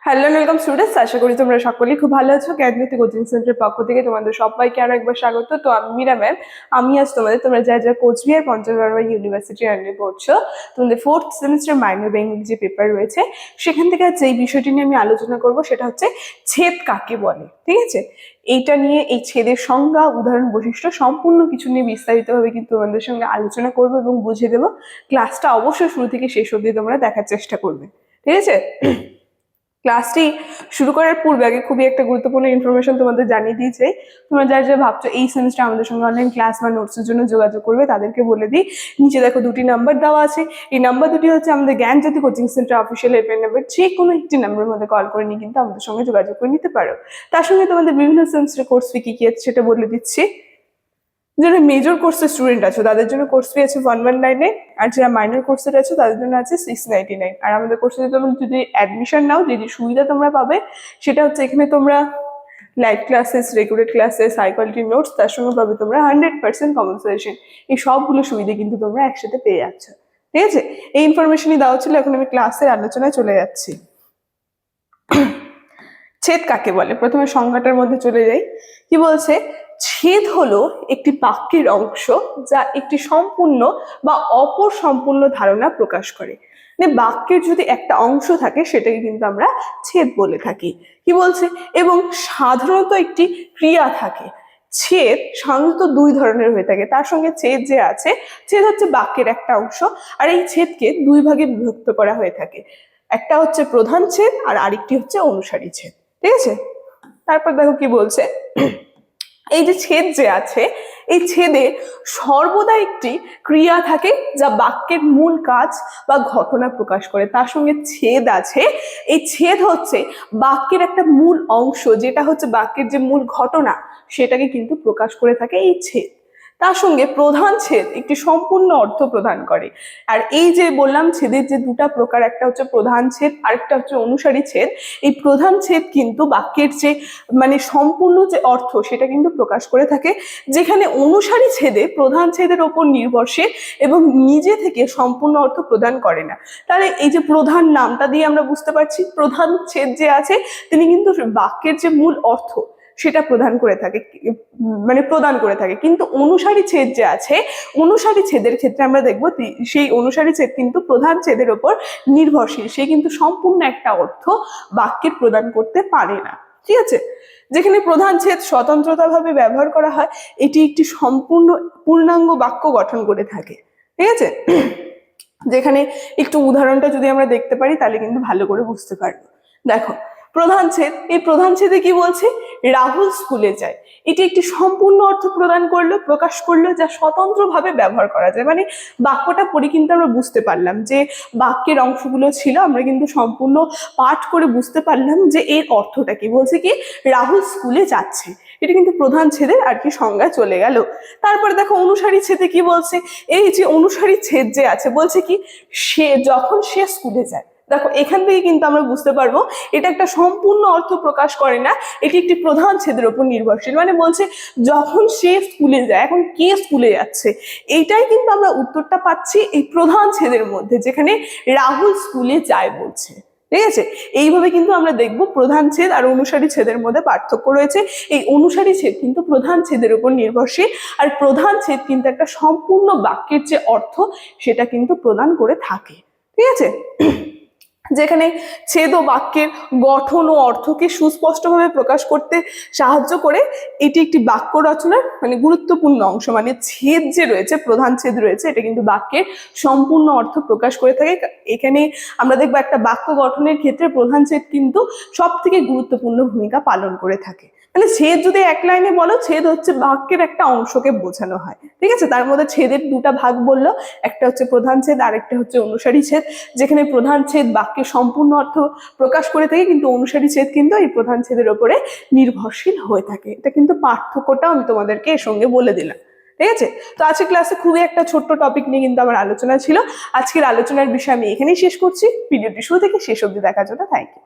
Hello welcome students, আশা করি তোমরা সকলেই খুব ভালো আছো। জ্ঞানজ্যোতি কোচিং সেন্টারের পক্ষ থেকে তোমাদের সবাইকে আরো একবার স্বাগত। তো আমি মীরা ম্যাম, আমি আজ তোমরা যারা কোচবিহার পঞ্চগড় ইউনিভার্সিটি আন্ডারে পড়ছো, তোমাদের 4th সেমিস্টার মাইনর বেঙ্গলি যে পেপার রয়েছে সেখান থেকে আজ এই বিষয়টি নিয়ে আমি আলোচনা করব, সেটা হচ্ছে ছেদ কাকে বলে। ঠিক আছে, এইটা নিয়ে এই ছেদের সংজ্ঞা, উদাহরণ, বৈশিষ্ট্য সম্পূর্ণ কিছু নিয়ে বিস্তারিতভাবে কিন্তু তোমাদের সঙ্গে আলোচনা করবো এবং বুঝিয়ে দেবো। ক্লাসটা অবশ্যই শুরু থেকে শেষ অবধি তোমরা দেখার চেষ্টা করবে। ঠিক আছে, ক্লাসটি শুরু করার পূর্বে আগে খুবই একটা গুরুত্বপূর্ণ ইনফরমেশন তোমাদের জানিয়ে দিয়েছে। তোমরা যারা ভাবছো এই সেমিস্টার আমাদের সঙ্গে অনলাইন ক্লাস বা নোটসের জন্য যোগাযোগ করবে, তাদেরকে বলে দিই, নিচে দেখো দুটি নাম্বার দেওয়া আছে। এই নাম্বার দুটি হচ্ছে আমাদের Gyanjyoti coaching centre official helpline number. যে কোনো একটি নাম্বারের মধ্যে কল করে নিয়ে কিন্তু আমাদের সঙ্গে যোগাযোগ করে নিতে পারো। তার সঙ্গে তোমাদের বিভিন্ন সেমিস্টার কোর্স ফি কি আছে সেটা বলে দিচ্ছি। যারা মেজর কোর্সের স্টুডেন্ট আছো তাদের জন্য কোর্স ফি আছে 119, আর যারা মাইনর কোর্সের আছো তাদের জন্য আছে 699। আর আমাদের কোর্সে তোমরা যদি অ্যাডমিশন নাও, যে যে সুবিধা তোমরা পাবে সেটা হচ্ছে এখানে তোমরা live classes, regular classes, high quality notes, তার সঙ্গে পাবে তোমরা 100% কম্পেনসেশন। এই সবগুলো সুবিধা কিন্তু তোমরা একসাথে পেয়ে যাচ্ছ। ঠিক আছে, এই ইনফরমেশনই দেওয়া ছিল। এখন আমি ক্লাসের আলোচনায় চলে যাচ্ছি। ছেদ কাকে বলে, প্রথমে সংজ্ঞাটার মধ্যে চলে যাই। কি বলছে, ছেদ হলো একটি বাক্যের অংশ যা একটি সম্পূর্ণ বা অপর সম্পূর্ণ ধারণা প্রকাশ করে। মানে বাক্যের যদি একটা অংশ থাকে সেটাকে কিন্তু আমরা ছেদ বলে থাকি। কি বলছে, এবং সাধারণত একটি ক্রিয়া থাকে। ছেদ সাধারণত দুই ধরনের হয়ে থাকে। তার সঙ্গে ছেদ যে আছে, ছেদ হচ্ছে বাক্যের একটা অংশ, আর এই ছেদকে দুই ভাগে বিভক্ত করা হয়ে থাকে। একটা হচ্ছে প্রধান ছেদ আর আরেকটি হচ্ছে অনুসারী ছেদ। ঠিক আছে, তারপর দেখো কি বলছে, এই যে ছেদ যে আছে, এই ছেদে সর্বদা একটি ক্রিয়া থাকে যা বাক্যের মূল কাজ বা ঘটনা প্রকাশ করে। তার সঙ্গে ছেদ আছে, এই ছেদ হচ্ছে বাক্যের একটা মূল অংশ, যেটা হচ্ছে বাক্যের যে মূল ঘটনা সেটাকে কিন্তু প্রকাশ করে থাকে এই ছেদ। তার সঙ্গে প্রধান ছেদ একটি সম্পূর্ণ অর্থ প্রদান করে। আর এই যে বললাম ছেদের যে দুটা প্রকার, একটা হচ্ছে প্রধান ছেদ আর একটা হচ্ছে অনুসারী ছেদ। এই প্রধান ছেদ কিন্তু বাক্যের যে সম্পূর্ণ যে অর্থ সেটা কিন্তু প্রকাশ করে থাকে, যেখানে অনুসারী ছেদে প্রধান ছেদের ওপর নির্ভরশীল এবং নিজে থেকে সম্পূর্ণ অর্থ প্রদান করে না। তাহলে এই যে প্রধান নামটা দিয়ে আমরা বুঝতে পারছি, প্রধান ছেদ যে আছে তিনি কিন্তু বাক্যের যে মূল অর্থ সেটা প্রদান করে থাকে, কিন্তু অনুসারী ছেদ যে আছে, অনুসারী ছেদের ক্ষেত্রে আমরা দেখবো সেই অনুসারী ছেদ কিন্তু প্রধান ছেদের ওপর নির্ভরশীল, সে কিন্তু সম্পূর্ণ একটা অর্থ বাক্যের প্রদান করতে পারে না। ঠিক আছে, যেখানে প্রধান ছেদ স্বতন্ত্রতা ভাবে ব্যবহার করা হয়, এটি একটি সম্পূর্ণ পূর্ণাঙ্গ বাক্য গঠন করে থাকে। ঠিক আছে, যেখানে একটু উদাহরণটা যদি আমরা দেখতে পারি তাহলে কিন্তু ভালো করে বুঝতে পারবো। দেখো প্রধান ছেদ, এই প্রধান ছেদে কি বলছে, রাহুল স্কুলে যায়। এটি একটি সম্পূর্ণ অর্থ প্রকাশ করলো যা স্বতন্ত্রভাবে ব্যবহার করা যায়। মানে বাক্যটা পড়ে কিন্তু আমরা বুঝতে পারলাম যে বাক্যের অংশগুলো ছিল, আমরা কিন্তু সম্পূর্ণ পাঠ করে বুঝতে পারলাম যে এর অর্থটা কি। বলছে কি, রাহুল স্কুলে যাচ্ছে, এটা কিন্তু প্রধান ছেদের আর কি সংজ্ঞা চলে গেল। তারপরে দেখো অনুসারী ছেদে কি বলছে, এই যে অনুসারী ছেদ যে আছে, বলছে কি, যখন সে স্কুলে যায়। দেখো এখান থেকে কিন্তু আমরা বুঝতে পারবো এটা একটা সম্পূর্ণ অর্থ প্রকাশ করে না, এটি একটি প্রধান ছেদের উপর নির্ভরশীল। মানে বলছে যখন সে স্কুলে যায়, এখন কে স্কুলে যাচ্ছে, এইটাই কিন্তু আমরা উত্তরটা পাচ্ছি এই প্রধান ছেদের মধ্যে, যেখানে রাহুল স্কুলে যায় বলছে। ঠিক আছে, এইভাবে কিন্তু আমরা দেখবো প্রধান ছেদ আর অনুসারী ছেদের মধ্যে পার্থক্য রয়েছে। এই অনুসারী ছেদ কিন্তু প্রধান ছেদের উপর নির্ভরশীল, আর প্রধান ছেদ কিন্তু একটা সম্পূর্ণ বাক্যের যে অর্থ সেটা কিন্তু প্রদান করে থাকে। ঠিক আছে, যেখানে ছেদ ও বাক্যের গঠন ও অর্থকে সুস্পষ্টভাবে প্রকাশ করতে সাহায্য করে। এটি একটি বাক্য রচনার গুরুত্বপূর্ণ অংশ। মানে ছেদ যে রয়েছে, প্রধান ছেদ রয়েছে, এটা কিন্তু বাক্যের সম্পূর্ণ অর্থ প্রকাশ করে থাকে। এখানে আমরা দেখবো একটা বাক্য গঠনের ক্ষেত্রে প্রধান ছেদ কিন্তু সব থেকে গুরুত্বপূর্ণ ভূমিকা পালন করে থাকে। মানে ছেদ যদি এক লাইনে বলো, ছেদ হচ্ছে বাক্যের একটা অংশকে বোঝানো হয়। ঠিক আছে, তার মধ্যে ছেদের দুটা ভাগ বললো, একটা হচ্ছে প্রধান ছেদ আর একটা হচ্ছে অনুসারী ছেদ। যেখানে প্রধান ছেদ বাক্যের সম্পূর্ণ অর্থ প্রকাশ করে থাকে, কিন্তু অনুসারী ছেদ কিন্তু এই প্রধান ছেদের উপরে নির্ভরশীল হয়ে থাকে। এটা কিন্তু পার্থক্যটা আমি তোমাদেরকে এর সঙ্গে বলে দিলাম। ঠিক আছে, তো আজকে ক্লাসে খুবই একটা ছোট্ট টপিক নিয়ে কিন্তু আমার আলোচনা ছিল। আজকের আলোচনার বিষয় আমি এখানেই শেষ করছি। ভিডিওটি শুরু থেকে শেষ অবধি দেখার জন্য থ্যাংক ইউ।